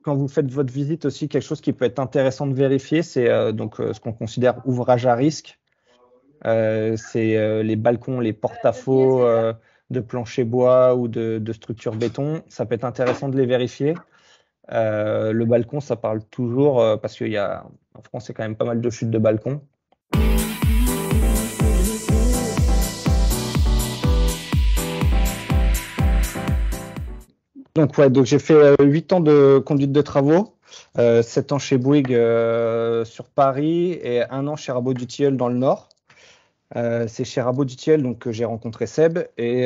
quand vous faites votre visite aussi, quelque chose qui peut être intéressant de vérifier, c'est ce qu'on considère ouvrage à risque. C'est les balcons, les porte-à-faux de plancher bois ou de structures béton. Ça peut être intéressant de les vérifier. Le balcon, ça parle toujours parce qu'il y a en France, il y a quand même pas mal de chutes de balcons. Donc j'ai fait 8 ans de conduite de travaux, 7 ans chez Bouygues sur Paris et 1 an chez Rabot du Tilleul dans le Nord. C'est chez Rabot du Tilleul donc, que j'ai rencontré Seb et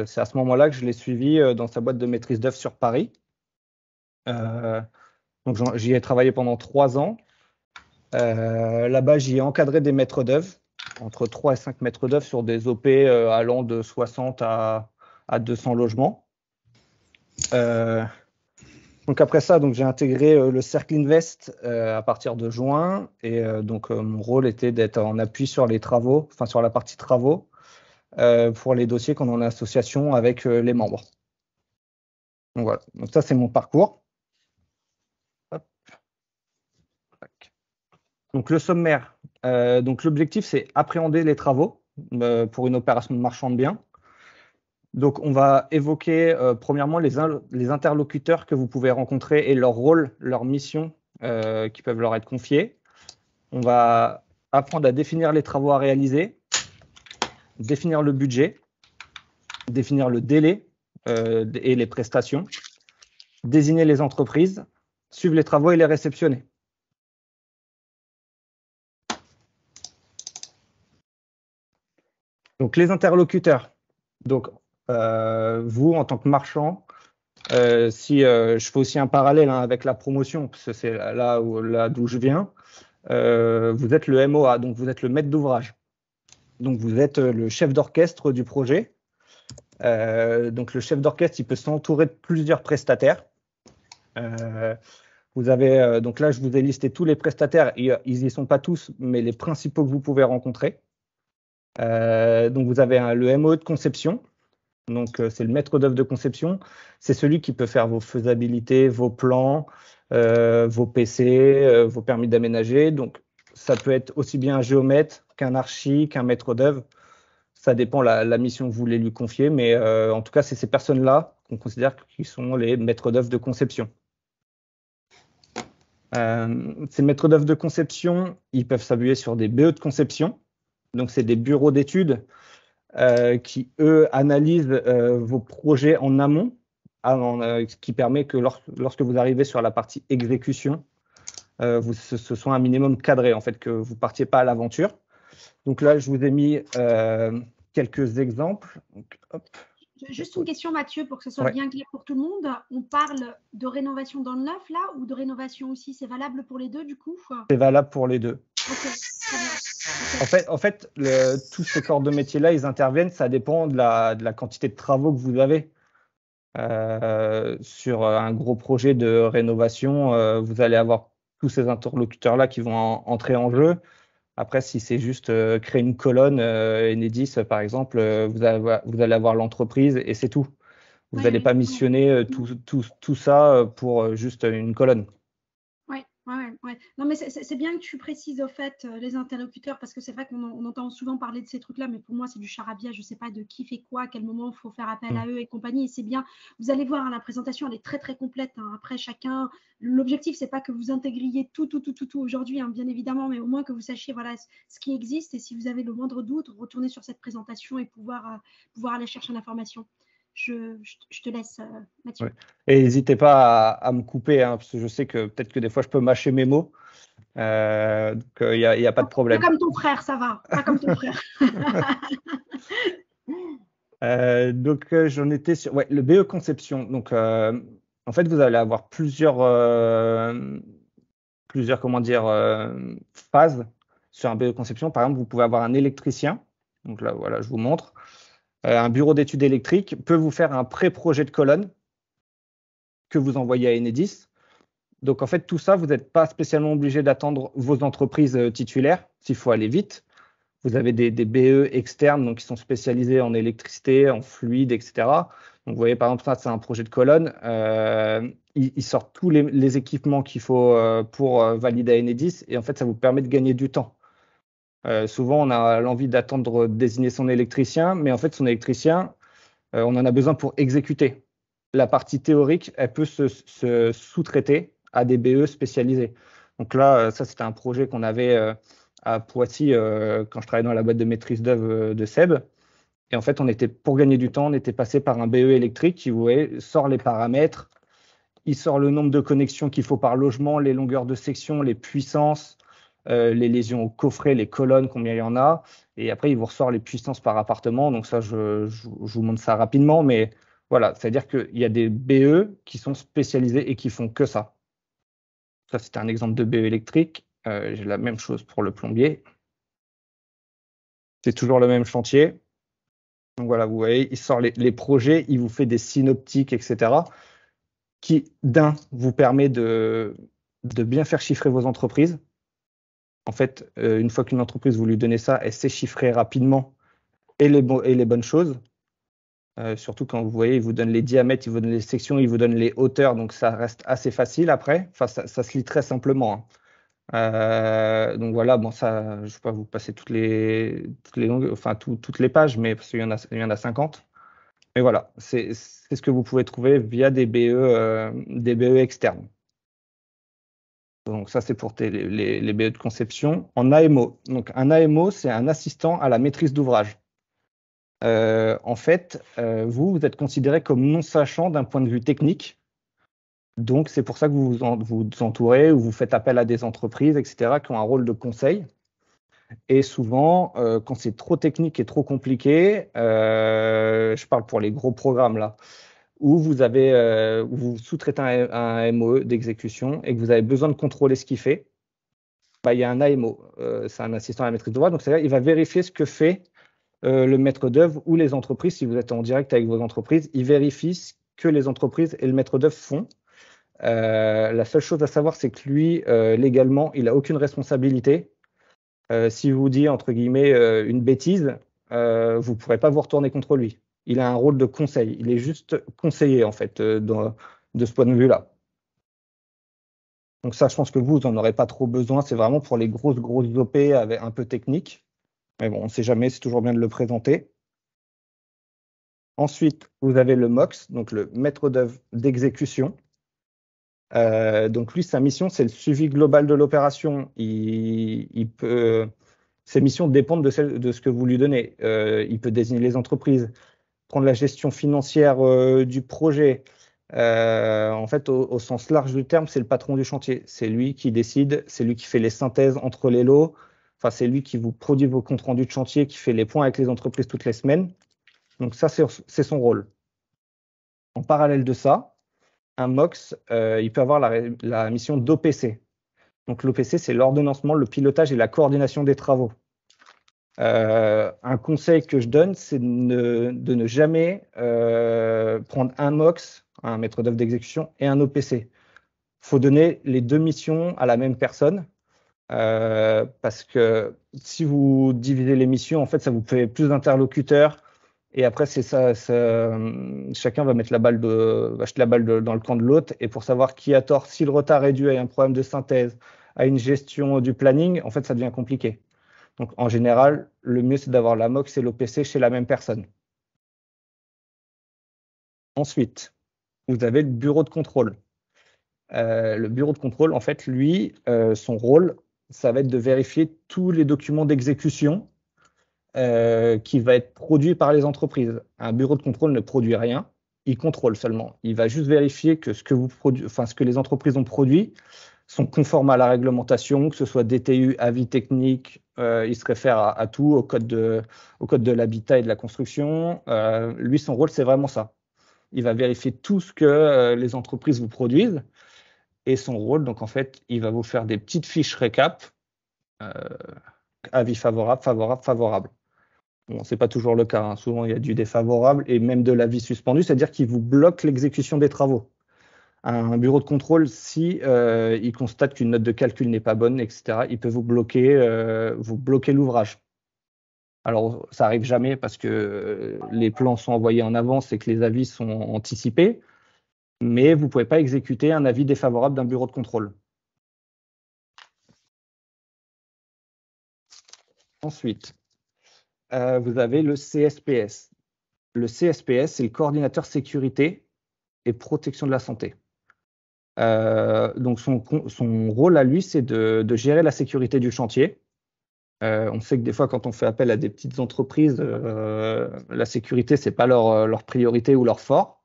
c'est à ce moment-là que je l'ai suivi dans sa boîte de maîtrise d'œuvre sur Paris. Donc j'y ai travaillé pendant 3 ans. Là-bas, j'y ai encadré des maîtres d'œuvre, entre 3 et 5 maîtres d'œuvre sur des OP allant de 60 à 200 logements. Donc après ça, j'ai intégré le Cercle Invest à partir de juin et mon rôle était d'être en appui sur les travaux, enfin sur la partie travaux pour les dossiers qu'on a en association avec les membres. Donc voilà, donc ça c'est mon parcours. Hop. Donc le sommaire, donc l'objectif c'est appréhender les travaux pour une opération de marchand de biens. Donc, on va évoquer premièrement les interlocuteurs que vous pouvez rencontrer et leur rôle, leur mission qui peuvent leur être confiés. On va apprendre à définir les travaux à réaliser, définir le budget, définir le délai et les prestations, désigner les entreprises, suivre les travaux et les réceptionner. Donc, les interlocuteurs. Donc, vous, en tant que marchand, si je fais aussi un parallèle avec la promotion, parce que c'est là d'où je viens, vous êtes le MOA, donc vous êtes le maître d'ouvrage. Donc vous êtes le chef d'orchestre du projet. Donc le chef d'orchestre, il peut s'entourer de plusieurs prestataires. Vous avez donc là, je vous ai listé tous les prestataires. Ils n'y sont pas tous, mais les principaux que vous pouvez rencontrer. Donc vous avez le MOE de conception. Donc, c'est le maître d'œuvre de conception. C'est celui qui peut faire vos faisabilités, vos plans, vos PC, vos permis d'aménager. Donc, ça peut être aussi bien un géomètre qu'un archi, qu'un maître d'œuvre. Ça dépend la mission que vous voulez lui confier. Mais en tout cas, c'est ces personnes-là qu'on considère qui sont les maîtres d'œuvre de conception. Ces maîtres d'œuvre de conception, ils peuvent s'appuyer sur des BE de conception. Donc, c'est des bureaux d'études qui, eux, analysent vos projets en amont, ce qui permet que lorsque vous arrivez sur la partie exécution, ce soit un minimum cadré, en fait, que vous ne partiez pas à l'aventure. Donc là, je vous ai mis quelques exemples. Donc, hop. Juste une question, Mathieu, pour que ce soit bien clair pour tout le monde. On parle de rénovation dans le neuf, là, ou de rénovation aussi? C'est valable pour les deux, du coup? C'est valable pour les deux. Ok, très bien. En fait, tous ces corps de métier-là, ils interviennent, ça dépend de la quantité de travaux que vous avez. Sur un gros projet de rénovation, vous allez avoir tous ces interlocuteurs-là qui vont entrer en jeu. Après, si c'est juste créer une colonne Enedis, par exemple, vous allez avoir l'entreprise et c'est tout. Vous n'allez pas missionner tout ça pour juste une colonne. Ouais. Non, mais c'est bien que tu précises au fait les interlocuteurs, parce que c'est vrai qu'on entend souvent parler de ces trucs-là, mais pour moi, c'est du charabia. Je ne sais pas de qui fait quoi, à quel moment il faut faire appel à eux et compagnie. Et c'est bien. Vous allez voir, la présentation, elle est très, très complète. Après, chacun, l'objectif, c'est pas que vous intégriez tout aujourd'hui, bien évidemment, mais au moins que vous sachiez ce qui existe. Et si vous avez le moindre doute, retournez sur cette présentation et pouvoir aller chercher l'information. Je te laisse, Mathieu. Ouais. Et n'hésitez pas à me couper, parce que je sais que peut-être que des fois, je peux mâcher mes mots. Donc, il n'y a pas de problème. Pas comme ton frère, ça va. Pas comme ton frère. Donc, j'en étais sur le BE conception. Donc, en fait, vous allez avoir plusieurs phases sur un BE conception. Par exemple, vous pouvez avoir un électricien. Donc là, voilà, je vous montre. Un bureau d'études électriques peut vous faire un pré-projet de colonne que vous envoyez à Enedis. Donc, en fait, tout ça, vous n'êtes pas spécialement obligé d'attendre vos entreprises titulaires s'il faut aller vite. Vous avez des BE externes donc, qui sont spécialisés en électricité, en fluide, etc. Donc, vous voyez, par exemple, ça, c'est un projet de colonne. Ils sortent tous les équipements qu'il faut pour valider Enedis. Et en fait, ça vous permet de gagner du temps. Souvent, on a l'envie d'attendre de désigner son électricien, mais en fait, son électricien, on en a besoin pour exécuter. La partie théorique, elle peut se sous-traiter à des BE spécialisés. Donc là, ça, c'était un projet qu'on avait à Poissy quand je travaillais dans la boîte de maîtrise d'œuvre de Seb. Et en fait, pour gagner du temps, on était passé par un BE électrique qui, vous voyez, sort les paramètres, il sort le nombre de connexions qu'il faut par logement, les longueurs de section, les puissances, les lésions au coffret, les colonnes, combien il y en a. Et après, il vous ressort les puissances par appartement. Donc ça, je vous montre ça rapidement. Mais voilà, c'est-à-dire qu'il y a des BE qui sont spécialisés et qui font que ça. Ça, c'était un exemple de BE électrique. J'ai la même chose pour le plombier. C'est toujours le même chantier. Donc voilà, vous voyez, il sort les projets, il vous fait des synoptiques, etc. qui, d'un, vous permet de bien faire chiffrer vos entreprises. En fait, une fois qu'une entreprise, vous lui donnez ça, elle sait chiffrer rapidement et les bonnes choses. Surtout quand vous voyez, il vous donne les diamètres, il vous donne les sections, il vous donne les hauteurs, donc ça reste assez facile après. Enfin, ça se lit très simplement. Hein. Donc voilà, bon, ça, je ne vais pas vous passer toutes les longues, enfin toutes les pages, mais parce qu'il y en a 50. Mais voilà, c'est ce que vous pouvez trouver via des BE externes. Donc ça, c'est pour les BE de conception. En AMO. Donc un AMO, c'est un assistant à la maîtrise d'ouvrage. En fait, vous êtes considéré comme non sachant d'un point de vue technique. Donc c'est pour ça que vous vous entourez ou vous faites appel à des entreprises, etc., qui ont un rôle de conseil. Et souvent, quand c'est trop technique et trop compliqué, je parle pour les gros programmes là, où vous sous-traitez un MOE d'exécution et que vous avez besoin de contrôler ce qu'il fait, bah, il y a un AMO, c'est un assistant à la maîtrise d'ouvrage, donc c'est-à-dire il va vérifier ce que fait le maître d'œuvre ou les entreprises. Si vous êtes en direct avec vos entreprises, il vérifie ce que les entreprises et le maître d'œuvre font. La seule chose à savoir, c'est que lui, légalement, il n'a aucune responsabilité. Si vous dit, entre guillemets, une bêtise, vous ne pourrez pas vous retourner contre lui. Il a un rôle de conseil. Il est juste conseiller, en fait, de ce point de vue-là. Donc ça, je pense que vous n'en aurez pas trop besoin. C'est vraiment pour les grosses OP avec un peu technique. Mais bon, on ne sait jamais, c'est toujours bien de le présenter. Ensuite, vous avez le MOX, donc le maître d'œuvre d'exécution. Donc lui, sa mission, c'est le suivi global de l'opération. Ses missions dépendent de ce que vous lui donnez. Il peut désigner les entreprises, prendre la gestion financière du projet. En fait, au sens large du terme, c'est le patron du chantier. C'est lui qui décide, c'est lui qui fait les synthèses entre les lots. Enfin, c'est lui qui vous produit vos comptes rendus de chantier, qui fait les points avec les entreprises toutes les semaines. Donc ça, c'est son rôle. En parallèle de ça, un MOX, il peut avoir la mission d'OPC. Donc l'OPC, c'est l'ordonnancement, le pilotage et la coordination des travaux. Un conseil que je donne, c'est de ne jamais prendre un MOX, un maître d'œuvre d'exécution, et un OPC. Il faut donner les deux missions à la même personne, parce que si vous divisez les missions, en fait, ça vous fait plus d'interlocuteurs. Et après, c'est ça, chacun va mettre va jeter la balle dans le camp de l'autre. Et pour savoir qui a tort, si le retard est dû à un problème de synthèse, à une gestion du planning, en fait, ça devient compliqué. Donc, en général, le mieux, c'est d'avoir la MOX et l'OPC chez la même personne. Ensuite, vous avez le bureau de contrôle. Le bureau de contrôle, en fait, lui, son rôle, ça va être de vérifier tous les documents d'exécution qui va être produit par les entreprises. Un bureau de contrôle ne produit rien, il contrôle seulement. Il va juste vérifier que ce que les entreprises ont produit sont conformes à la réglementation, que ce soit DTU, avis technique, il se réfère à tout, au code de l'habitat et de la construction. Lui, son rôle, c'est vraiment ça. Il va vérifier tout ce que les entreprises vous produisent. Et son rôle, donc en fait, il va vous faire des petites fiches récap, avis favorable, favorable, favorable. Bon, ce n'est pas toujours le cas. Hein. Souvent, il y a du défavorable et même de l'avis suspendu, c'est-à-dire qu'il vous bloque l'exécution des travaux. Un bureau de contrôle, si il constate qu'une note de calcul n'est pas bonne, etc., il peut vous bloquer l'ouvrage. Alors, ça arrive jamais parce que les plans sont envoyés en avance et que les avis sont anticipés, mais vous ne pouvez pas exécuter un avis défavorable d'un bureau de contrôle. Ensuite, vous avez le CSPS. Le CSPS, c'est le coordinateur sécurité et protection de la santé. Donc, son rôle à lui, c'est de gérer la sécurité du chantier. On sait que des fois, quand on fait appel à des petites entreprises, la sécurité, c'est pas leur priorité ou leur fort.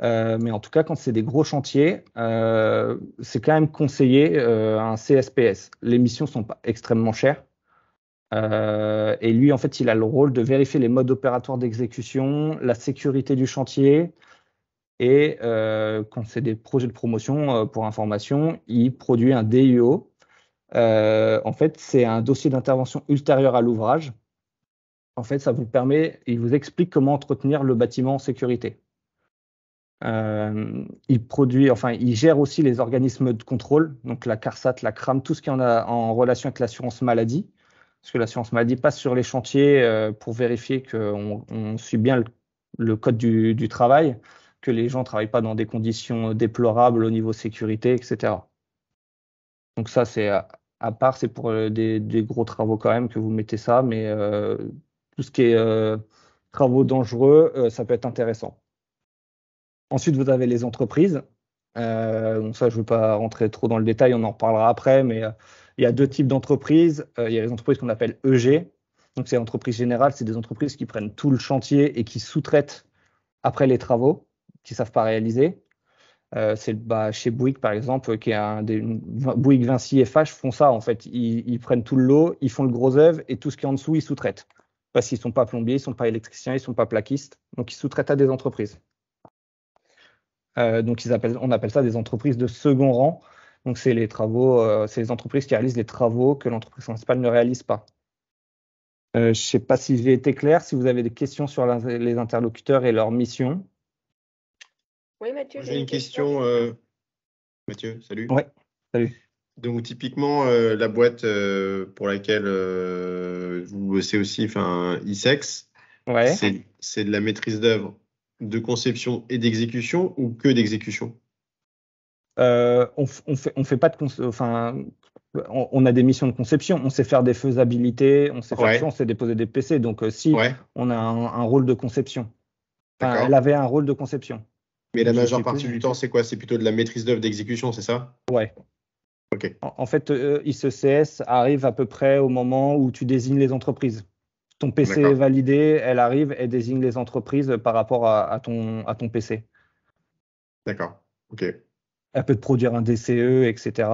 Mais en tout cas, quand c'est des gros chantiers, c'est quand même conseillé un CSPS. Les missions sont pas extrêmement chères. Et lui, en fait, il a le rôle de vérifier les modes opératoires d'exécution, la sécurité du chantier. Et quand c'est des projets de promotion, pour information, il produit un DUO. En fait, c'est un dossier d'intervention ultérieur à l'ouvrage. En fait, ça vous permet, il vous explique comment entretenir le bâtiment en sécurité. Il gère aussi les organismes de contrôle, donc la CARSAT, la CRAM, tout ce qui en a en relation avec l'assurance maladie, parce que l'assurance maladie passe sur les chantiers pour vérifier qu'on suit bien le code du travail, que les gens ne travaillent pas dans des conditions déplorables au niveau sécurité, etc. Donc ça, c'est à part, c'est pour des gros travaux quand même que vous mettez ça, mais tout ce qui est travaux dangereux, ça peut être intéressant. Ensuite, vous avez les entreprises. Donc ça, je ne veux pas rentrer trop dans le détail, on en reparlera après, mais il y a deux types d'entreprises. Il y a les entreprises qu'on appelle EG. Donc, c'est entreprises générales, c'est des entreprises qui prennent tout le chantier et qui sous-traitent après les travaux, qui ne savent pas réaliser. Chez Bouygues, par exemple, qui est Bouygues, Vinci et FH font ça, en fait. Ils prennent tout le lot, ils font le gros œuvre et tout ce qui est en dessous, ils sous-traitent. Parce qu'ils ne sont pas plombiers, ils ne sont pas électriciens, ils ne sont pas plaquistes. Donc, ils sous-traitent à des entreprises. Donc, on appelle ça des entreprises de second rang. Donc, c'est les travaux, c'est les entreprises qui réalisent les travaux que l'entreprise principale ne réalise pas. Je ne sais pas si j'ai été clair, si vous avez des questions sur les interlocuteurs et leur mission. Oui, Mathieu, j'ai une question. Mathieu, salut. Oui, salut. Donc, typiquement, la boîte pour laquelle vous bossez aussi, enfin, ISEX, Ouais. c'est de la maîtrise d'œuvre de conception et d'exécution ou que d'exécution? On fait pas on a des missions de conception, on sait faire des faisabilités, on sait faire ça, on sait déposer des PC. Donc, on a un rôle de conception. Enfin, elle avait un rôle de conception. Mais la majeure partie du temps, c'est quoi? C'est plutôt de la maîtrise d'œuvre d'exécution, c'est ça? Ouais. Ok. En fait, ICCS arrive à peu près au moment où tu désignes les entreprises. Ton PC est validé, elle arrive, elle désigne les entreprises par rapport à ton PC. D'accord. Ok. Elle peut te produire un DCE, etc.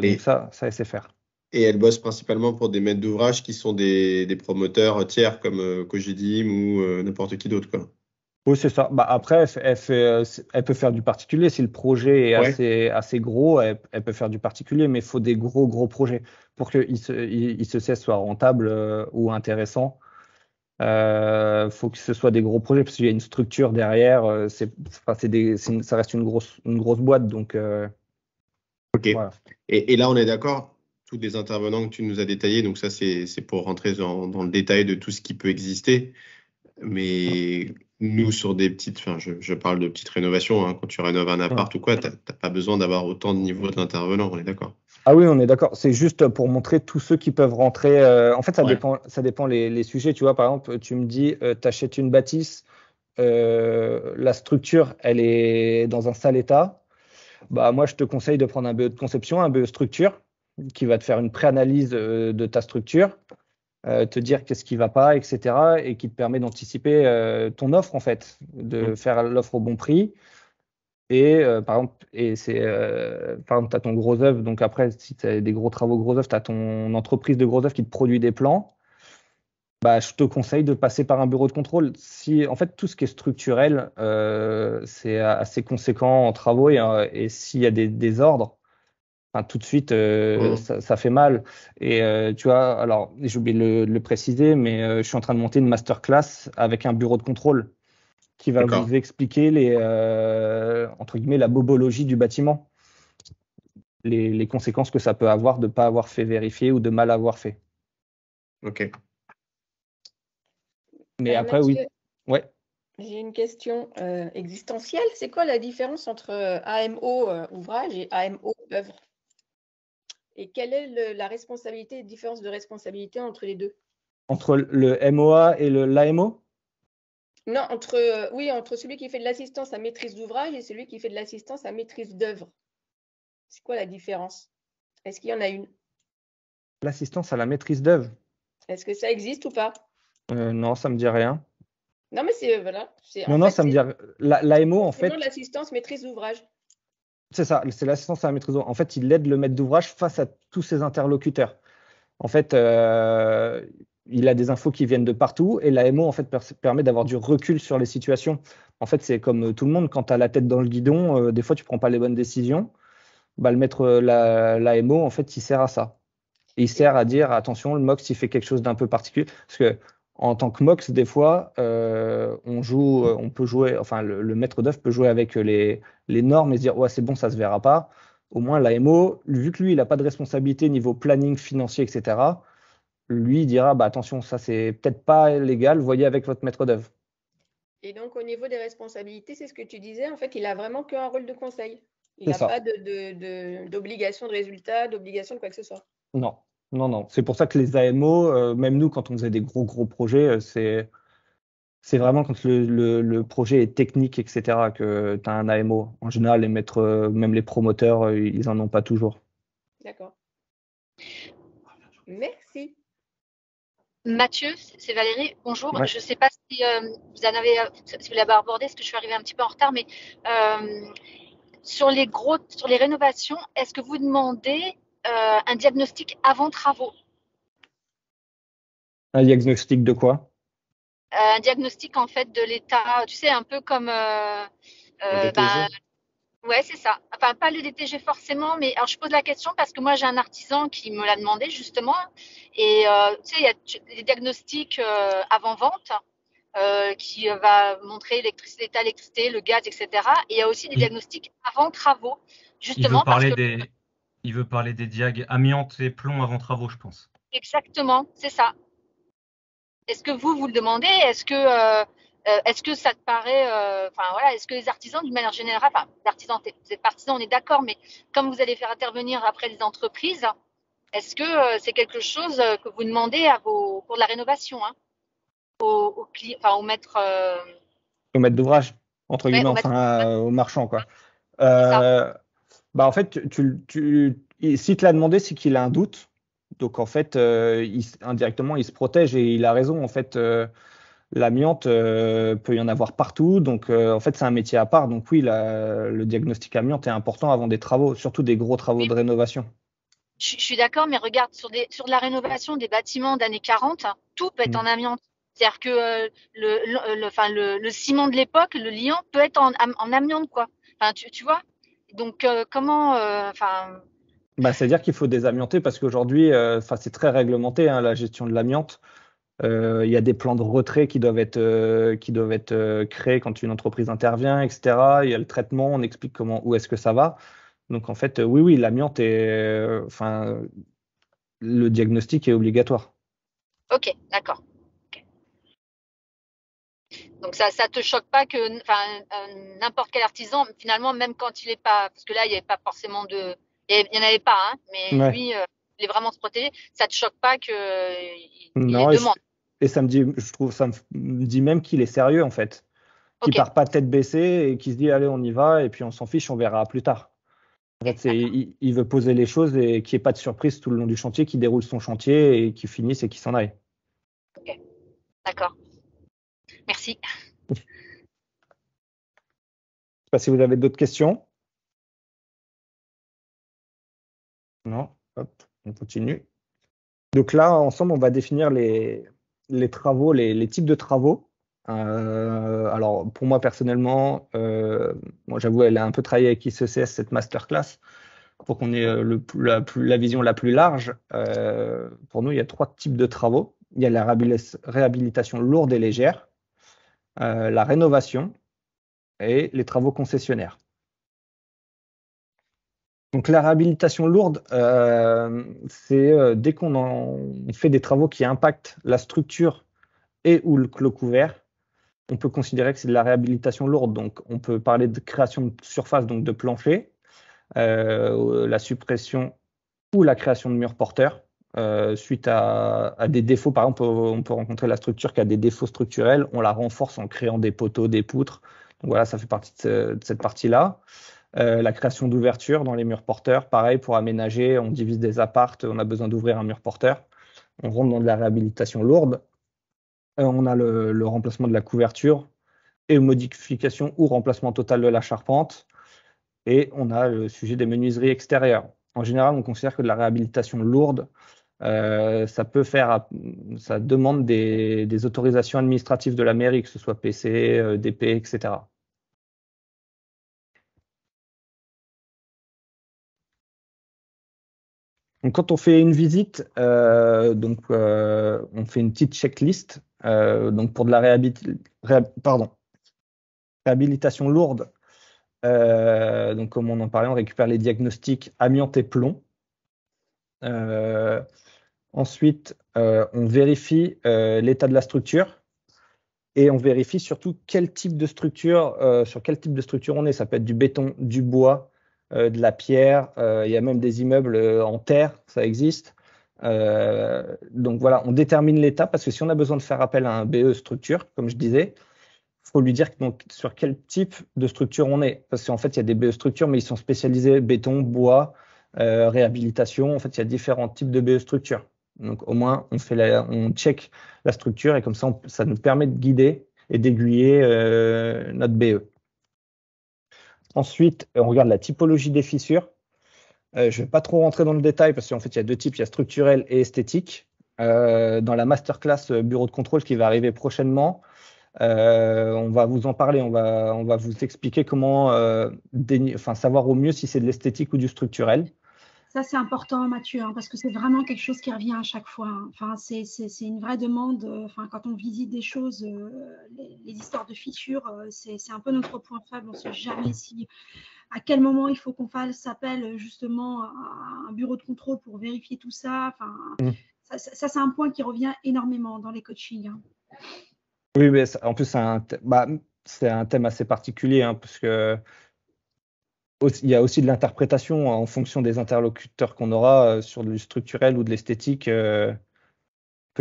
Donc ça, elle sait faire. Et elle bosse principalement pour des maîtres d'ouvrage qui sont des promoteurs tiers comme Cogedim ou n'importe qui d'autre, quoi. Oui, c'est ça. Après, elle peut faire du particulier. Si le projet est assez gros, elle peut faire du particulier, mais il faut des gros projets pour que ICCS soit rentable ou intéressant. Faut que ce soit des gros projets parce qu'il y a une structure derrière. Ça reste une grosse boîte. Donc, ok. Voilà. Et là, on est d'accord, tous les intervenants que tu nous as détaillés, donc ça, c'est pour rentrer dans le détail de tout ce qui peut exister. Mais nous, sur des petites, je parle de petites rénovations, hein, quand tu rénoves un appart ou quoi, tu n'as pas besoin d'avoir autant de niveaux d'intervenants, on est d'accord? Ah oui, on est d'accord. C'est juste pour montrer tous ceux qui peuvent rentrer. En fait, ça dépend les sujets. Tu vois, par exemple, tu me dis, tu achètes une bâtisse, la structure, elle est dans un sale état. Bah, moi, je te conseille de prendre un BE de conception, un BE structure, qui va te faire une préanalyse de ta structure, te dire qu'est-ce qui va pas, etc., et qui te permet d'anticiper ton offre, en fait, de faire l'offre au bon prix. Et par exemple, tu as ton gros œuvre. Donc après, si tu as des gros travaux gros œuvre, tu as ton entreprise de gros œuvre qui te produit des plans. Bah, je te conseille de passer par un bureau de contrôle. En fait, tout ce qui est structurel, c'est assez conséquent en travaux et s'il y a des désordres, tout de suite, ça fait mal. Et tu vois, alors, j'ai oublié de le préciser, mais je suis en train de monter une masterclass avec un bureau de contrôle qui va vous expliquer entre guillemets, la bobologie du bâtiment, les conséquences que ça peut avoir de ne pas avoir fait vérifier ou de mal avoir fait. Ok. Mais après, oui. Mathieu, Ouais. j'ai une question existentielle. C'est quoi la différence entre AMO ouvrage et AMO œuvre? Et quelle est la responsabilité, différence de responsabilité entre les deux? Entre le MOA et l'AMO? Non, entre celui qui fait de l'assistance à maîtrise d'ouvrage et celui qui fait de l'assistance à maîtrise d'œuvre. C'est quoi la différence? Est-ce qu'il y en a une? L'assistance à la maîtrise d'œuvre? Est-ce que ça existe ou pas? Non, ça me dit rien. Non, mais c'est voilà, Non, en non, fait ça me c'est dit rien. L'AMO, en forcément fait, l'assistance maîtrise d'ouvrage. c'est ça, c'est l'assistance à la maîtrise d'ouvrage. En fait, il aide le maître d'ouvrage face à tous ses interlocuteurs. En fait, il a des infos qui viennent de partout et l'AMO, en fait, permet d'avoir du recul sur les situations. En fait, c'est comme tout le monde, quand tu as la tête dans le guidon, des fois, tu prends pas les bonnes décisions. Bah, le maître, l'AMO, en fait, il sert à ça. Et il sert à dire, attention, le MOX, il fait quelque chose d'un peu particulier. Parce que en tant que MOX, des fois, on peut jouer, enfin, le maître d'œuvre peut jouer avec les normes et se dire, ouais, c'est bon, ça se verra pas. Au moins, l'AMO, vu que lui, il n'a pas de responsabilité niveau planning financier, etc., lui, il dira, bah, attention, ça, c'est peut-être pas légal, voyez avec votre maître d'œuvre. Et donc au niveau des responsabilités, c'est ce que tu disais, en fait, il a vraiment qu'un rôle de conseil. Il C'est n'a ça. pas d'obligation de résultat, d'obligation de quoi que ce soit. Non, non, non. C'est pour ça que les AMO, même nous, quand on faisait des gros projets, c'est vraiment quand le projet est technique, etc., que tu as un AMO. En général, les maîtres, même les promoteurs, ils en ont pas toujours. D'accord. Merci. Mathieu, c'est Valérie, bonjour. Ouais. Je ne sais pas si si vous l'avez abordé, parce que je suis arrivée un petit peu en retard, mais sur les rénovations, est-ce que vous demandez un diagnostic avant travaux? Un diagnostic de quoi? Un diagnostic en fait de l'état, tu sais, un peu comme DTG. ouais, c'est ça. Enfin, pas le DTG forcément, mais alors je pose la question parce que moi j'ai un artisan qui me l'a demandé justement. Et tu sais, il y a des diagnostics avant vente qui va montrer l'état d'électricité, le gaz, etc. Et il y a aussi des diagnostics avant travaux, justement parce que Il veut parler des diags amiante et plomb avant travaux, je pense. exactement, c'est ça. Est-ce que vous le demandez? Est-ce que ça te paraît, enfin voilà, est-ce que les artisans d'une manière générale, enfin, les artisans, vous êtes partisans, on est d'accord, mais comme vous allez faire intervenir après les entreprises, est-ce que c'est quelque chose que vous demandez pour la rénovation, hein, aux clients, enfin aux maîtres, Au maître d'ouvrage, entre ouais, guillemets, aux maîtres, enfin, au marchand, quoi. c'est ça. Bah, en fait, si tu l'as demandé, c'est qu'il a un doute. Donc, en fait, indirectement, il se protège et il a raison. En fait, l'amiante, peut y en avoir partout. Donc, en fait, c'est un métier à part. Donc, oui, le diagnostic amiante est important avant des travaux, surtout des gros travaux de rénovation. Je suis d'accord, mais regarde, sur de la rénovation des bâtiments d'années 40, tout peut être en amiante. C'est-à-dire que le ciment de l'époque, le liant, peut être en amiante, quoi. Enfin, tu vois? Donc, comment, enfin, Bah, c'est-à-dire qu'il faut désamianter parce qu'aujourd'hui, c'est très réglementé, hein, la gestion de l'amiante. Il y a des plans de retrait qui doivent être créés quand une entreprise intervient, etc. Il y a le traitement, on explique où est-ce que ça va. Donc en fait, oui, oui, l'amiante le diagnostic est obligatoire. ok, d'accord. Ok. Donc, ça te choque pas que, enfin, n'importe quel artisan, finalement, même quand il est pas, parce que là, il n'y avait pas forcément il y en avait pas, hein, mais Ouais. lui, il est vraiment se protéger. Ça te choque pas que il les Non, demande. et ça me dit, je trouve, ça me dit même qu'il est sérieux en fait, qu'il Ok, part pas tête baissée et qu'il se dit allez, on y va et puis on s'en fiche, on verra plus tard. En fait, ok, d'accord. il veut poser les choses et qu'il n'y ait pas de surprise tout le long du chantier, qu'il déroule son chantier et qu'il finisse et qu'il s'en aille. Ok, d'accord. Merci. Je sais pas si vous avez d'autres questions. Non, hop, on continue. Donc là, ensemble, on va définir les travaux, les types de travaux. Alors, pour moi, personnellement, moi, j'avoue, elle a un peu travaillé avec ICCS, cette masterclass, pour qu'on ait la vision la plus large. Pour nous, il y a 3 types de travaux. Il y a la réhabilitation lourde et légère, la rénovation et les travaux concessionnaires. Donc la réhabilitation lourde, c'est dès qu'on fait des travaux qui impactent la structure et ou le clos couvert, on peut considérer que c'est de la réhabilitation lourde. Donc, on peut parler de création de surface, donc de plancher, la suppression ou la création de murs porteurs suite à des défauts. Par exemple, on peut rencontrer la structure qui a des défauts structurels, on la renforce en créant des poteaux, des poutres. Donc voilà, ça fait partie de cette partie-là. La création d'ouvertures dans les murs porteurs, pareil, pour aménager, on divise des appartes, on a besoin d'ouvrir un mur porteur. On rentre dans de la réhabilitation lourde. On a le remplacement de la couverture et modification ou remplacement total de la charpente. Et on a le sujet des menuiseries extérieures. En général, on considère que de la réhabilitation lourde, ça demande des autorisations administratives de la mairie, que ce soit PC, DP, etc. Donc, quand on fait une visite, on fait une petite checklist. Donc, pour de la réhabilitation lourde, donc comme on en parlait, on récupère les diagnostics amiante et plomb. Ensuite, on vérifie l'état de la structure et on vérifie surtout sur quel type de structure on est. Ça peut être du béton, du bois, de la pierre. Il y a même des immeubles en terre, ça existe. Donc voilà, on détermine l'état parce que si on a besoin de faire appel à un BE structure, comme je disais, il faut lui dire donc, sur quel type de structure on est. Parce qu'en fait, il y a des BE structures, mais ils sont spécialisés béton, bois, réhabilitation. En fait, il y a différents types de BE structures. Donc, au moins, on check la structure et comme ça, ça nous permet de guider et d'aiguiller notre BE. Ensuite, on regarde la typologie des fissures. Je ne vais pas trop rentrer dans le détail parce qu'en fait, il y a deux types, il y a structurel et esthétique. Dans la masterclass bureau de contrôle qui va arriver prochainement, on va vous en parler, on va vous expliquer comment savoir au mieux si c'est de l'esthétique ou du structurel. Ça, c'est important, Mathieu, parce que c'est vraiment quelque chose qui revient à chaque fois. Enfin, c'est une vraie demande. Quand on visite des choses, les histoires de fissures, c'est un peu notre point faible. On ne sait jamais à quel moment il faut qu'on fasse appel justement à un bureau de contrôle pour vérifier tout ça. Ça, c'est un point qui revient énormément dans les coachings. Oui, mais en plus, c'est un thème assez particulier, parce que il y a aussi de l'interprétation en fonction des interlocuteurs qu'on aura sur du structurel ou de l'esthétique. Peut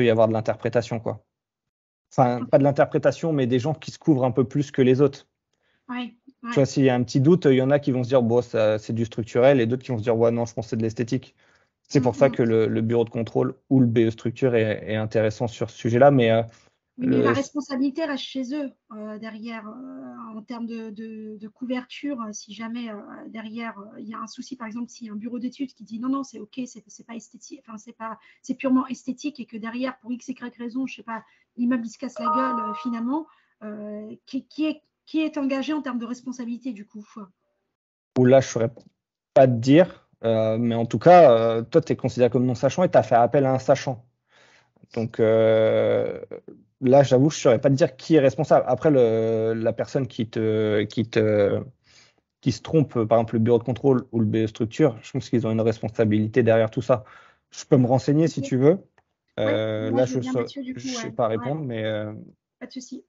y avoir de l'interprétation, quoi. Enfin, pas de l'interprétation, mais des gens qui se couvrent un peu plus que les autres. Ouais. Tu vois, s'il y a un petit doute, il y en a qui vont se dire, bon, c'est du structurel, et d'autres qui vont se dire, ouais, non, je pense que c'est de l'esthétique. C'est pour ça que le bureau de contrôle ou le BE structure est intéressant sur ce sujet-là, mais mais la responsabilité reste chez eux derrière en termes de couverture. Si jamais derrière il y a un souci, par exemple, s'il y a un bureau d'études qui dit non, c'est ok, c'est pas esthétique, c'est purement esthétique et que derrière pour x y raison, je sais pas, l'immeuble il se casse la gueule finalement, qui est engagé en termes de responsabilité du coup. Ou là, je ne saurais pas te dire, mais en tout cas, toi, tu es considéré comme non sachant et tu as fait appel à un sachant. Donc là, j'avoue, je ne saurais pas te dire qui est responsable. Après, la personne qui se trompe, par exemple le bureau de contrôle ou le BE structure, je pense qu'ils ont une responsabilité derrière tout ça. Je peux me renseigner si tu veux. Là, je ne sais pas répondre, mais… Pas de souci.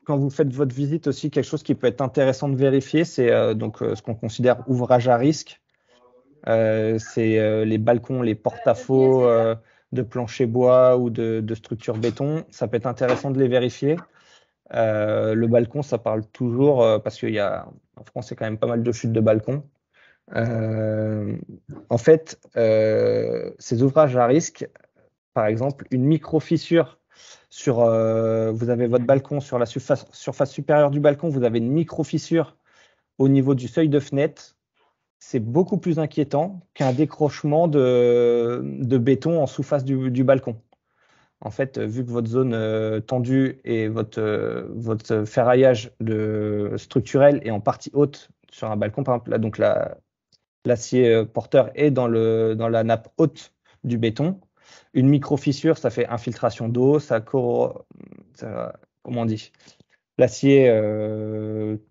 Quand vous faites votre visite aussi, quelque chose qui peut être intéressant de vérifier, c'est ce qu'on considère ouvrage à risque. C'est les balcons, les porte-à-faux de plancher bois ou de structure béton. Ça peut être intéressant de les vérifier. Le balcon, ça parle toujours parce qu'il y a en France, il y a quand même pas mal de chutes de balcons. En fait, ces ouvrages à risque, par exemple, une micro-fissure vous avez votre balcon sur la surface supérieure du balcon, vous avez une micro-fissure au niveau du seuil de fenêtre. C'est beaucoup plus inquiétant qu'un décrochement de béton en sous-face du balcon. En fait, vu que votre zone tendue et votre ferraillage structurel est en partie haute sur un balcon, par exemple, là, donc l'acier porteur est dans la nappe haute du béton, Une micro-fissure, ça fait infiltration d'eau, comment on dit? L'acier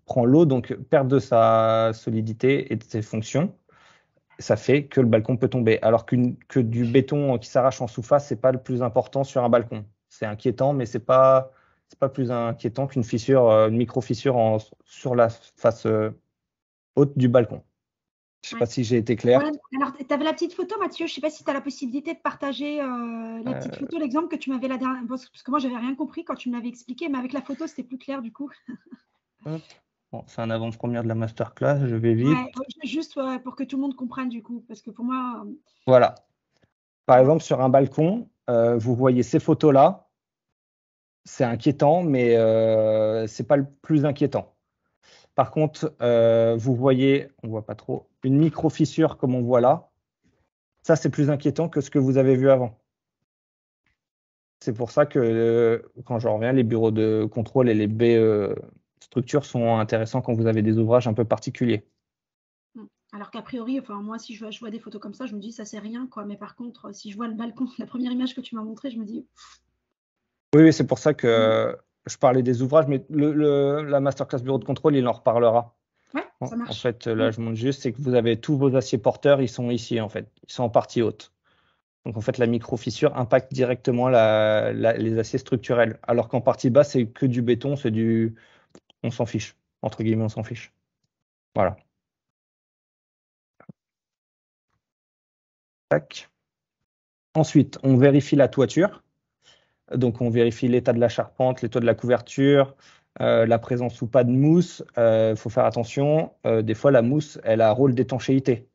prend l'eau, donc perd de sa solidité et de ses fonctions. Ça fait que le balcon peut tomber. Alors que du béton qui s'arrache en sous-face, c'est pas le plus important sur un balcon. C'est inquiétant, mais c'est pas plus inquiétant qu'une fissure, une micro-fissure sur la face haute du balcon. Je sais pas si j'ai été clair. Ouais, alors, tu avais la petite photo, Mathieu. Je ne sais pas si tu as la possibilité de partager la petite photo, l'exemple que tu m'avais la dernière. Parce que moi, je n'avais rien compris quand tu me l'avais expliqué, mais avec la photo, c'était plus clair du coup. Bon, c'est un avant-première de la masterclass. Je vais vite. Ouais, juste pour que tout le monde comprenne du coup. Parce que pour moi. Voilà. Par exemple, sur un balcon, vous voyez ces photos-là. C'est inquiétant, mais ce n'est pas le plus inquiétant. Par contre, vous voyez, on ne voit pas trop, une micro-fissure comme on voit là. Ça, c'est plus inquiétant que ce que vous avez vu avant. C'est pour ça que quand je reviens, les bureaux de contrôle et les BE structures sont intéressants quand vous avez des ouvrages un peu particuliers. Alors qu'a priori, enfin, moi, si je vois des photos comme ça, je me dis ça c'est rien, quoi. Mais par contre, si je vois le balcon, la première image que tu m'as montrée, je me dis. Oui, c'est pour ça que je parlais des ouvrages, mais la masterclass bureau de contrôle, il en reparlera. Ouais, ça marche. En fait, là, je montre juste, c'est que vous avez tous vos aciers porteurs, ils sont ici, en fait. Ils sont en partie haute. Donc, en fait, la micro-fissure impacte directement les aciers structurels. Alors qu'en partie basse, c'est que du béton, on s'en fiche. Entre guillemets, on s'en fiche. Voilà. Tac. Ensuite, on vérifie la toiture. Donc, on vérifie l'état de la charpente, l'état de la couverture, la présence ou pas de mousse. Faut faire attention. Des fois, la mousse, elle a un rôle d'étanchéité.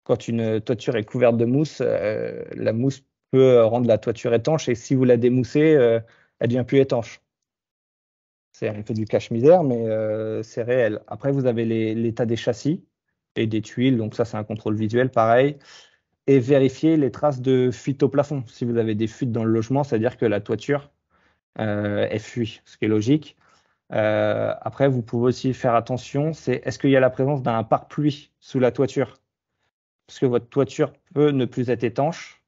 Quand une toiture est couverte de mousse, la mousse peut rendre la toiture étanche et si vous la démoussez, elle devient plus étanche. C'est un peu du cache-misère, mais c'est réel. Après, vous avez l'état des châssis et des tuiles, donc ça, c'est un contrôle visuel, pareil. Et vérifier les traces de fuite au plafond. Si vous avez des fuites dans le logement, c'est-à-dire que la toiture est fuit, ce qui est logique. Après, vous pouvez aussi faire attention, c'est est-ce qu'il y a la présence d'un pare-pluie sous la toiture? Parce que votre toiture peut ne plus être étanche,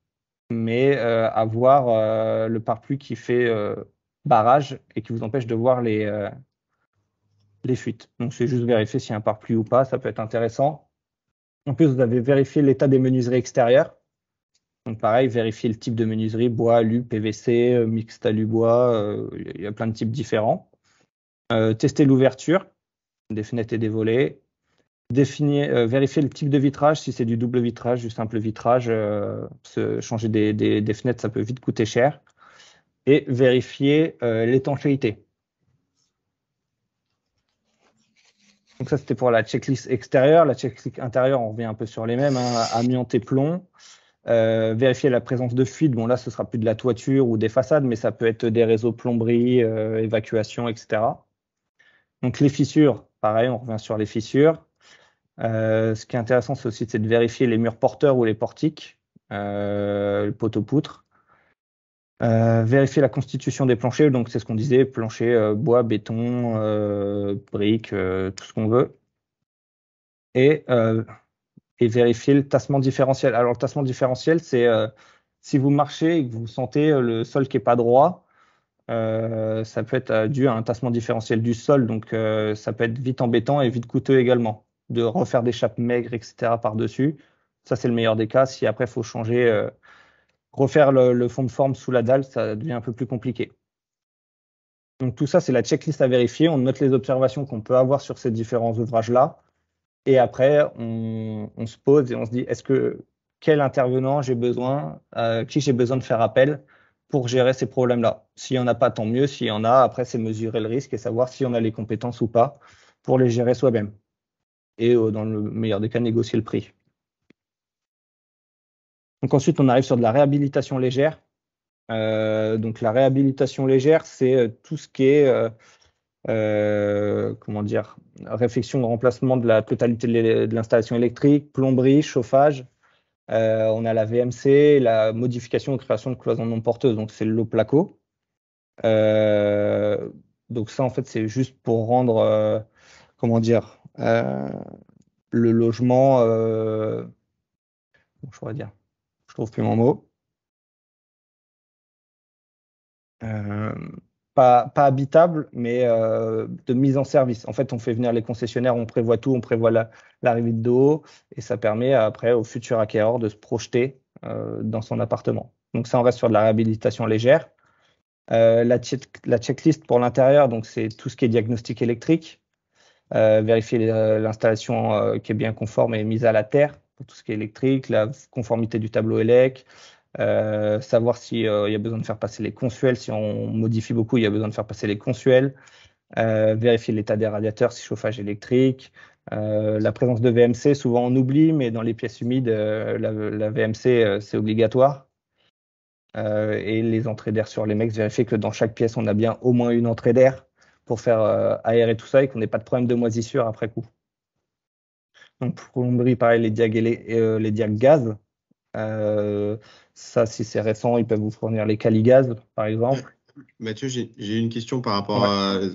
mais avoir le pare-pluie qui fait barrage et qui vous empêche de voir les fuites. Donc, c'est juste vérifier s'il y a un pare-pluie ou pas, ça peut être intéressant. En plus, vous avez vérifié l'état des menuiseries extérieures. Donc, pareil, vérifier le type de menuiserie, bois, alu, PVC, mixte alu-bois, il y a plein de types différents. Tester l'ouverture des fenêtres et des volets. Vérifier le type de vitrage, si c'est du double vitrage, du simple vitrage, changer des fenêtres, ça peut vite coûter cher. Et vérifier l'étanchéité. Donc ça, c'était pour la checklist extérieure. La checklist intérieure, on revient un peu sur les mêmes, hein, amiante et plomb. Vérifier la présence de fuite. Bon, là, ce sera plus de la toiture ou des façades, mais ça peut être des réseaux plomberie, évacuation, etc. Donc les fissures, pareil, on revient sur les fissures. Ce qui est intéressant, c'est aussi de vérifier les murs porteurs ou les portiques, le poteau-poutre. Vérifier la constitution des planchers, donc c'est ce qu'on disait, plancher, bois, béton, briques, tout ce qu'on veut. Et vérifier le tassement différentiel. Alors le tassement différentiel, c'est si vous marchez et que vous sentez le sol qui n'est pas droit, ça peut être dû à un tassement différentiel du sol, donc ça peut être vite embêtant et vite coûteux également, de refaire des chapes maigres, etc. par-dessus. Ça, c'est le meilleur des cas. Si après, il faut changer, refaire le fond de forme sous la dalle, ça devient un peu plus compliqué. Donc tout ça, c'est la checklist à vérifier. On note les observations qu'on peut avoir sur ces différents ouvrages-là. Et après, on se pose et on se dit, quel intervenant j'ai besoin, qui j'ai besoin de faire appel pour gérer ces problèmes-là. S'il n'y en a pas, tant mieux. S'il y en a, après, c'est mesurer le risque et savoir si on a les compétences ou pas pour les gérer soi-même. Et dans le meilleur des cas, négocier le prix. Donc ensuite, on arrive sur de la réhabilitation légère. Donc la réhabilitation légère, c'est tout ce qui est comment dire, réfection de remplacement de la totalité de l'installation électrique, plomberie, chauffage. On a la VMC, la modification ou création de cloisons non porteuses, donc c'est le lot placo. Donc ça, en fait, c'est juste pour rendre, comment dire, le logement, je pourrais dire, je trouve plus mon mot. pas habitable, mais de mise en service. En fait, on fait venir les concessionnaires, on prévoit tout, on prévoit l'arrivée de dos, et ça permet après au futur acquéreur de se projeter dans son appartement. Donc ça, on reste sur de la réhabilitation légère. La checklist pour l'intérieur, donc c'est tout ce qui est diagnostic électrique, vérifier l'installation qui est bien conforme et mise à la terre pour tout ce qui est électrique, la conformité du tableau élec, savoir s'il y a besoin de faire passer les consuels, si on modifie beaucoup, il y a besoin de faire passer les consuels, vérifier l'état des radiateurs, si chauffage électrique, la présence de VMC, souvent on oublie, mais dans les pièces humides, la VMC, c'est obligatoire. Et les entrées d'air sur les mecs, vérifier que dans chaque pièce, on a bien au moins une entrée d'air pour faire aérer tout ça et qu'on n'ait pas de problème de moisissure après coup. Donc pour plomberie, pareil, les diags gaz. Ça, si c'est récent, ils peuvent vous fournir les Caligaz, par exemple. Mathieu, j'ai une question par rapport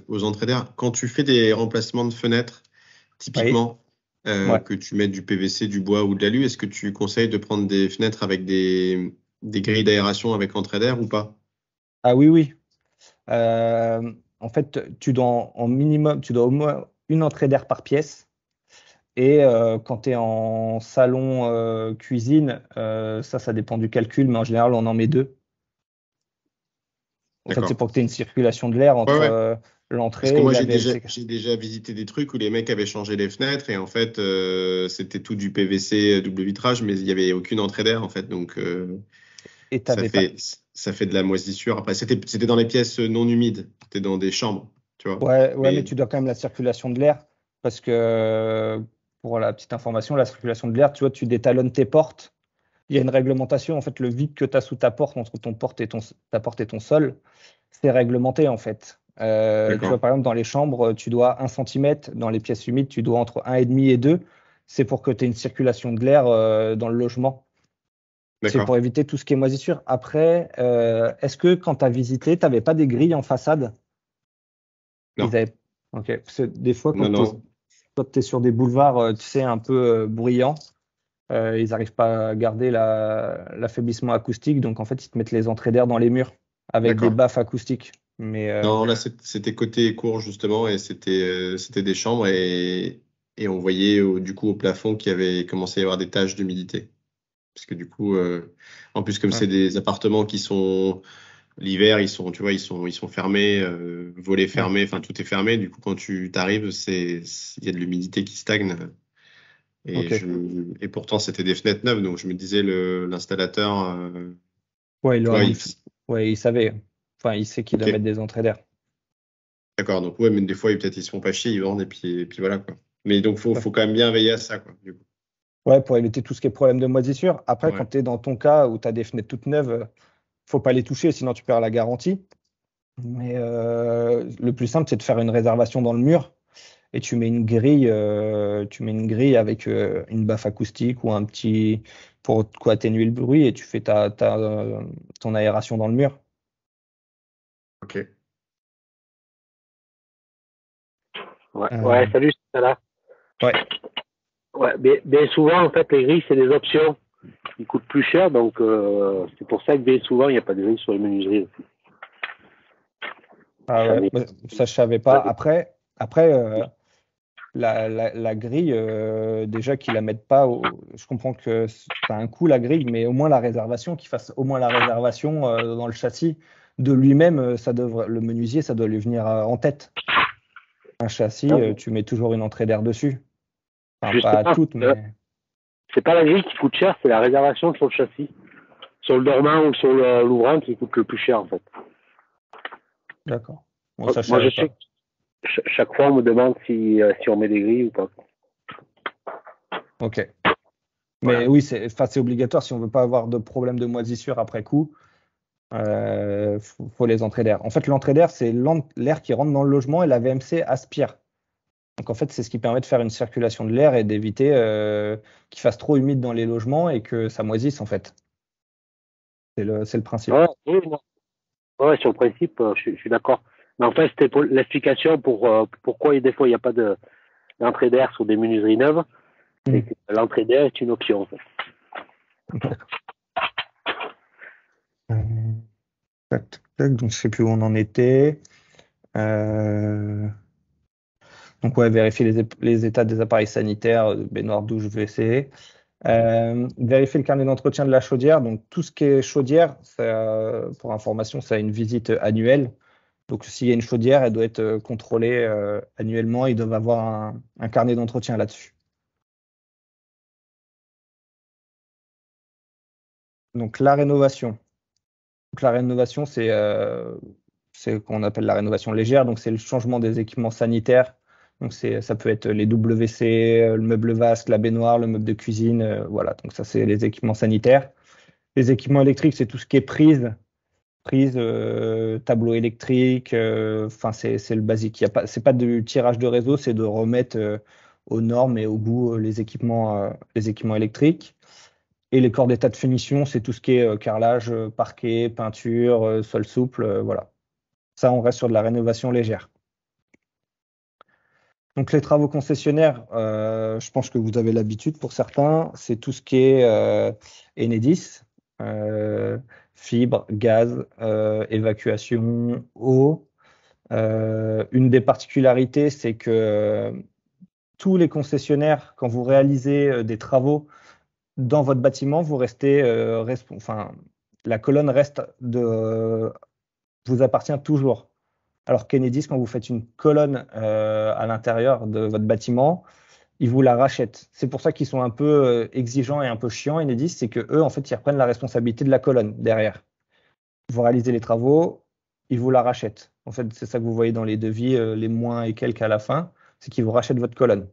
aux entrées d'air. Quand tu fais des remplacements de fenêtres, typiquement, que tu mets du PVC, du bois ou de l'alu, est-ce que tu conseilles de prendre des fenêtres avec des grilles d'aération avec entrée d'air ou pas? Ah oui. En fait, tu dois au moins une entrée d'air par pièce. Et quand tu es en salon cuisine, ça dépend du calcul, mais en général, on en met 2. En fait, c'est pour que tu aies une circulation de l'air entre l'entrée et la VMC. J'ai déjà visité des trucs où les mecs avaient changé les fenêtres et en fait, c'était tout du PVC double vitrage, mais il n'y avait aucune entrée d'air en fait. Donc, ça fait de la moisissure. Après, c'était dans les pièces non humides, c'était dans des chambres, tu vois. Mais tu dois quand même la circulation de l'air parce que, pour la petite information, la circulation de l'air, tu vois, tu détalonnes tes portes. Il y a une réglementation, en fait, le vide que tu as sous ta porte, entre ta porte et ton sol, c'est réglementé, en fait. Tu vois, par exemple, dans les chambres, tu dois 1 cm, dans les pièces humides, tu dois entre 1,5 et 2. C'est pour que tu aies une circulation de l'air dans le logement. C'est pour éviter tout ce qui est moisissure. Après, est-ce que quand tu as visité, tu n'avais pas des grilles en façade? Non. Ok. Parce que des fois, quand tu es sur des boulevards, tu sais, un peu bruyants, ils n'arrivent pas à garder l'affaiblissement acoustique. Donc, en fait, ils te mettent les entrées d'air dans les murs avec des baffes acoustiques. Mais, non, là, c'était côté cour, justement, et c'était des chambres. Et on voyait, du coup, au plafond qu'il y avait commencé à y avoir des taches d'humidité. Parce que du coup, en plus, comme c'est des appartements qui sont l'hiver, ils sont fermés, volets fermés, enfin tout est fermé. Du coup, quand tu t'arrives, il y a de l'humidité qui stagne. Et pourtant, c'était des fenêtres neuves, donc je me disais l'installateur. Il savait. Enfin, il sait qu'il doit mettre des entrées d'air. D'accord, donc mais des fois, peut-être ils se font pas chier, ils vendent et puis voilà quoi. Mais donc, faut quand même bien veiller à ça quoi. Du coup. Ouais, pour éviter tout ce qui est problème de moisissure. Après, quand tu es dans ton cas où tu as des fenêtres toutes neuves, faut pas les toucher, sinon tu perds la garantie. Mais le plus simple, c'est de faire une réservation dans le mur et tu mets une grille avec une baffe acoustique ou un petit pour atténuer le bruit et tu fais ton aération dans le mur. Ok. Ouais, salut, c'est là. Ouais, bien souvent, en fait, les grilles, c'est des options qui coûtent plus cher, donc c'est pour ça que bien souvent, il n'y a pas de grilles sur les menuiseries. Ah ouais, ça je savais pas. Après la grille, déjà qu'ils la mettent pas, je comprends que ça a un coût la grille, mais au moins la réservation, qu'ils fassent au moins la réservation dans le châssis de lui-même, le menuisier, ça doit lui venir en tête. Un châssis, tu mets toujours une entrée d'air dessus. Enfin, pas toutes, mais. C'est pas la grille qui coûte cher, c'est la réservation sur le châssis. Sur le dormant ou sur l'ouvrant qui coûte le plus cher, en fait. D'accord. Moi, je sais que chaque fois, on me demande si on met des grilles ou pas. Ok. Mais oui, c'est obligatoire si on veut pas avoir de problème de moisissure après coup. Faut les entrées d'air. En fait, l'entrée d'air, c'est l'air qui rentre dans le logement et la VMC aspire. Donc, en fait, c'est ce qui permet de faire une circulation de l'air et d'éviter qu'il fasse trop humide dans les logements et que ça moisisse, en fait. C'est le principe. Ouais, sur le principe, je suis d'accord. Mais en fait, c'était pour l'explication pourquoi des fois il n'y a pas d'entrée d'air sur des menuiseries neuves. C'est que l'entrée d'air est une option, en fait. Tac, tac, tac. Donc, je sais plus où on en était. Donc, ouais, vérifier les états des appareils sanitaires, baignoire, douche, WC. Vérifier le carnet d'entretien de la chaudière. Donc, tout ce qui est chaudière, pour information, ça a une visite annuelle. Donc, s'il y a une chaudière, elle doit être contrôlée annuellement. Ils doivent avoir un carnet d'entretien là-dessus. Donc, la rénovation. Donc, la rénovation, c'est qu'on appelle la rénovation légère. Donc, c'est le changement des équipements sanitaires. Donc, ça peut être les WC, le meuble vasque, la baignoire, le meuble de cuisine. Voilà. Donc, ça, c'est les équipements sanitaires. Les équipements électriques, c'est tout ce qui est prise, tableau électrique. Enfin, c'est le basique. C'est pas du tirage de réseau, c'est de remettre aux normes et au goût les équipements électriques. Et les corps d'état de finition, c'est tout ce qui est carrelage, parquet, peinture, sol souple, voilà. Ça, on reste sur de la rénovation légère. Donc les travaux concessionnaires, je pense que vous avez l'habitude pour certains, c'est tout ce qui est Enedis, fibre, gaz, évacuation, eau. Une des particularités, c'est que tous les concessionnaires, quand vous réalisez des travaux dans votre bâtiment, vous restez, la colonne vous appartient toujours. Alors qu'Enedis, quand vous faites une colonne à l'intérieur de votre bâtiment, ils vous la rachètent. C'est pour ça qu'ils sont un peu exigeants et un peu chiants, Enedis, c'est que eux, en fait, ils reprennent la responsabilité de la colonne derrière. Vous réalisez les travaux, ils vous la rachètent. En fait, c'est ça que vous voyez dans les devis, les moins et quelques à la fin, c'est qu'ils vous rachètent votre colonne.